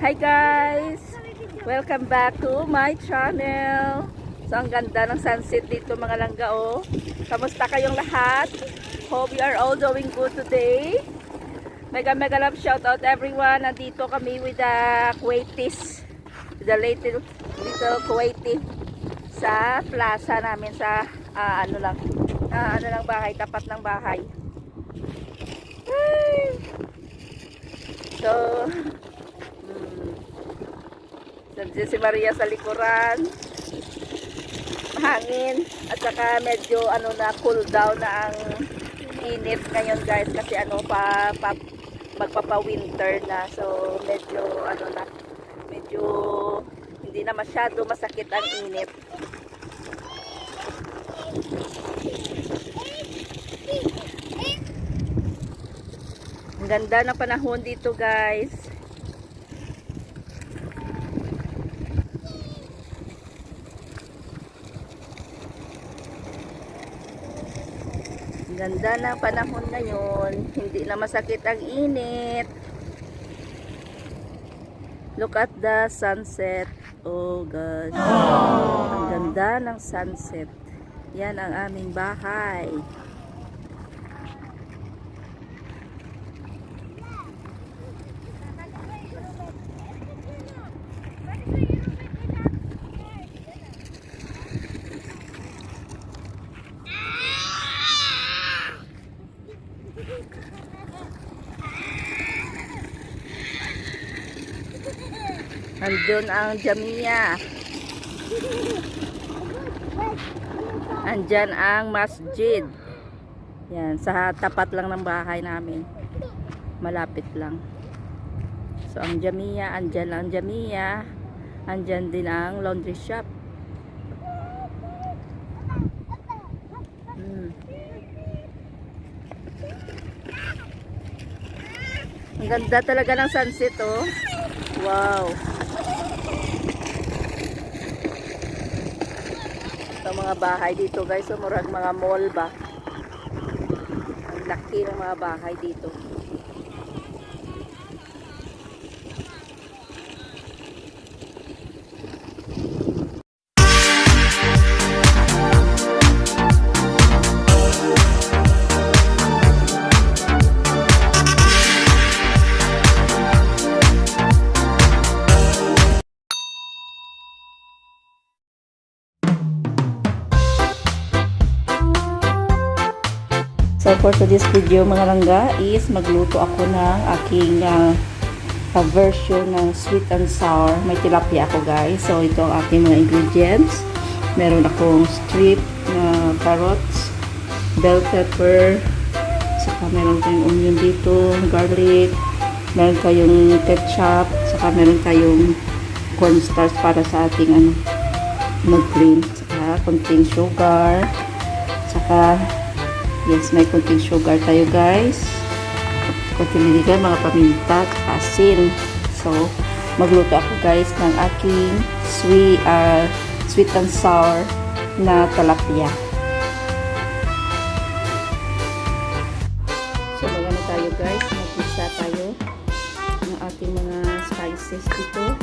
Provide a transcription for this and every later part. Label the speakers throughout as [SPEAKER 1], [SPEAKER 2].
[SPEAKER 1] Hi guys! Welcome back to my channel. So ang ganda ng sunset dito mga langga oh. Kamusta kayong lahat? Hope you are all doing good today. Mega love shout out everyone. Nandito kami with the Kuwaitis. The little Kuwaiti sa plaza namin sa ano lang bahay, tapat ng bahay. So si Maria sa likuran, hangin at saka medyo ano na cool down na ang init ngayon guys kasi ano magpapa winter na, so medyo ano na, medyo hindi na masyado masakit ang init. Ang ganda ng panahon dito guys. Ganda ng panahon ngayon, hindi na masakit ang init. Look at the sunset. Oh gosh, ang ganda ng sunset. Yan ang aming bahay. Andun ang Jamia. Andyan ang masjid. Yan, sa tapat lang ng bahay namin. Malapit lang. So ang Jamia, andyan lang ang Jamia. Andyan din ang laundry shop. Ang ganda talaga ng sunset oh. Wow. Ito mga bahay dito guys, so murag mga mall ba. Ang laki ng mga bahay dito. So for today's video mga langga is magluto ako ng aking version ng sweet and sour. May tilapia ako guys. So ito ang aking mga ingredients. Meron akong strip na carrots, bell pepper, saka meron kayong onion dito, garlic, meron kayong ketchup, saka meron kayong cornstarch para sa ating mag-cream, saka konting sugar, saka yes, may konting sugar tayo guys. Konting niligan, mga paminta, asin. So, magluto ako guys ng aking sweet and sour na tilapia. So, magano tayo guys. Mag-isa tayo ng ating mga spices dito.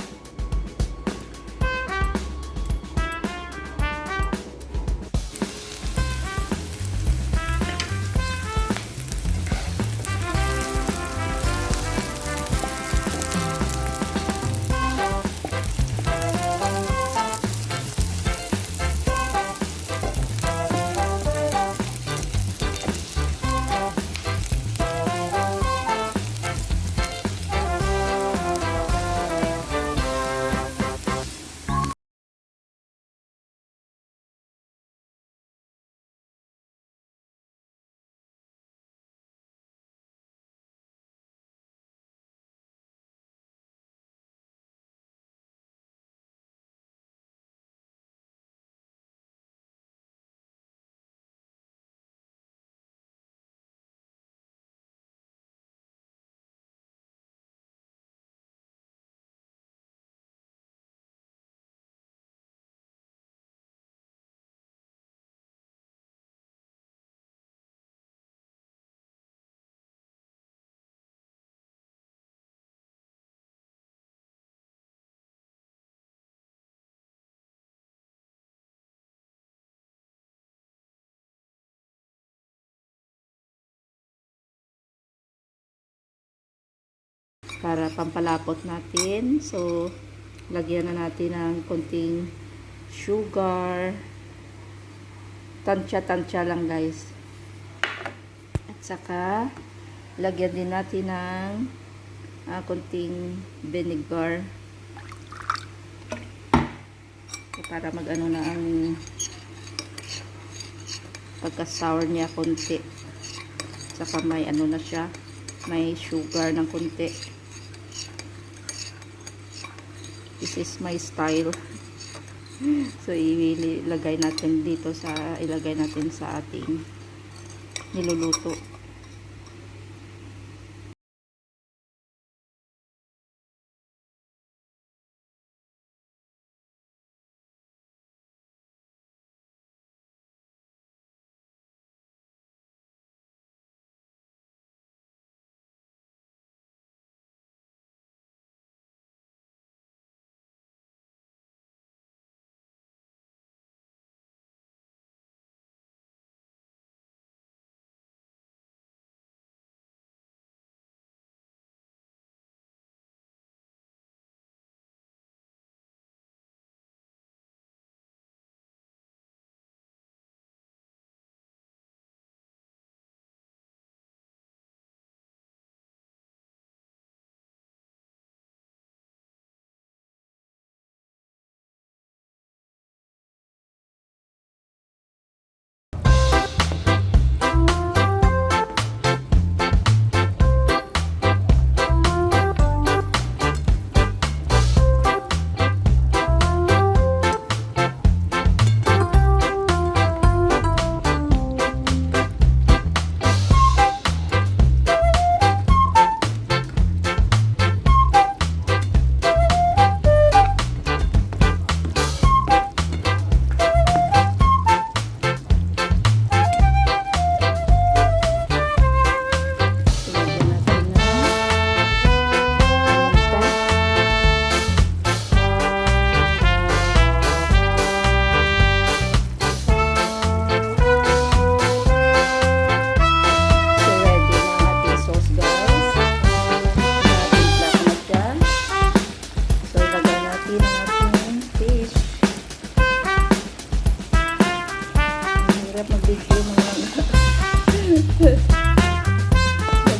[SPEAKER 1] para pampalapot natin. So, lagyan na natin ng konting sugar. Tansya-tansya lang guys. At saka, lagyan din natin ng konting vinegar. Para mag-ano na ang pagka-sour niya konti. Saka may ano na siya. May sugar ng konti. This is my style. So, ilagay natin dito ilagay natin sa ating niluluto.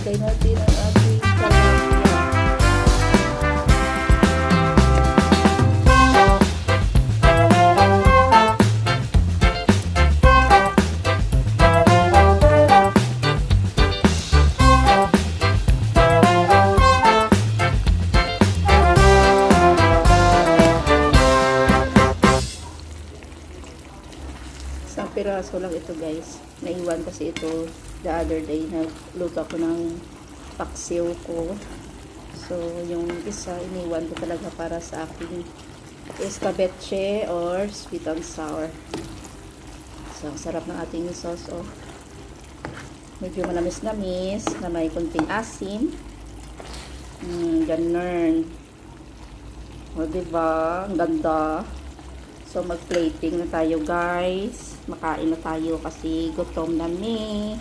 [SPEAKER 1] Lagay natin ang ating tilapia. Isang piraso lang ito guys. Naiwan kasi ito the other day. Nagluto ako ng paksiw ko. So, yung isa iniwan ko talaga para sa aking escabeche or sweet and sour. So, ang sarap ng ating sauce. Oh. Medyo manamis-namis na may kunting asin. Ganun. O, diba? Ang ganda. So, mag-plating na tayo guys. Makain na tayo kasi gutom na ni.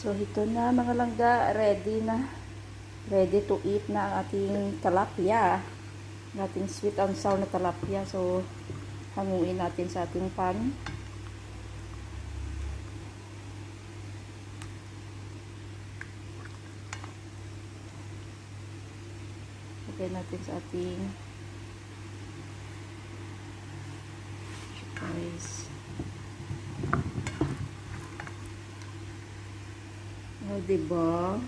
[SPEAKER 1] So, ito na mga langga. Ready na. Ready to eat na ang ating tilapia. Ang ating sweet and sour na tilapia. So, hanguin natin sa ating pan. Lagay natin sa ating rice. O, diba?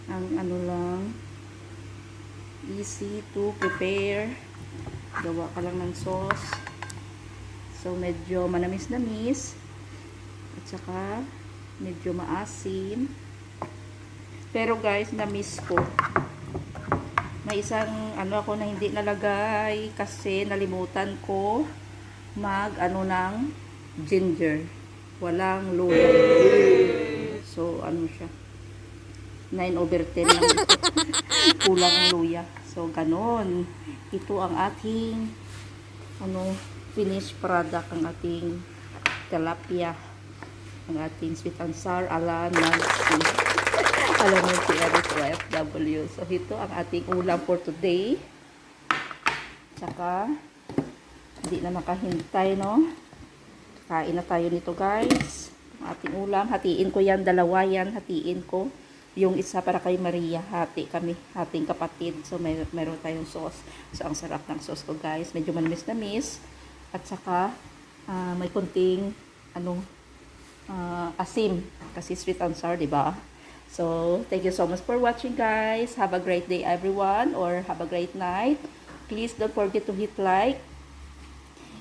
[SPEAKER 1] Ang ano lang, easy to prepare. Gawa ka lang ng sauce. So, medyo manamis-namis. At saka, medyo maasim. Pero guys, na-miss ko. May isang ano ako na hindi nalagay kasi nalimutan ko mag-ano ng ginger. Walang luya. So, ano siya? 9/10 lang ito. Kulang ang luya. So, ganon. Ito ang ating finished product, ang ating tilapia. Ang ating sweet and sour ala Nancy. Alam mo si Eric OFW. So, ito ang ating ulam for today. Tsaka, hindi na makahintay, no? Kain na tayo nito, guys. Ang ating ulam. Hatiin ko yan. Dalawa yan. Hatiin ko. Yung isa para kay Maria. Hati kami. Hating kapatid. So, meron tayong sauce. So, ang sarap ng sauce ko, guys. Medyo manamis-namis. At saka, may kunting, asim. Kasi sweet and sour, diba? So, thank you so much for watching, guys. Have a great day, everyone. Or have a great night. Please don't forget to hit like.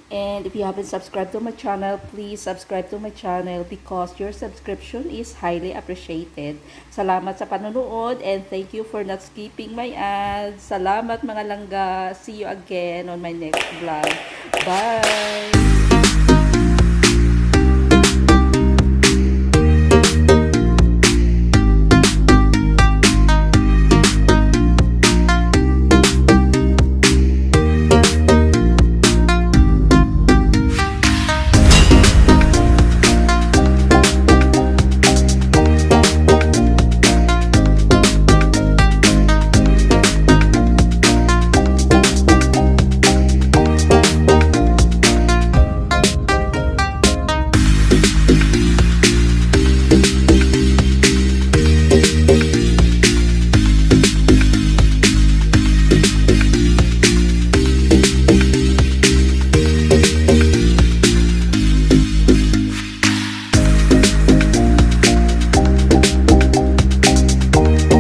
[SPEAKER 1] And if you haven't subscribed to my channel, please subscribe to my channel because your subscription is highly appreciated. Salamat sa panonood and thank you for not skipping my ads. Salamat mga langga. See you again on my next vlog. Bye!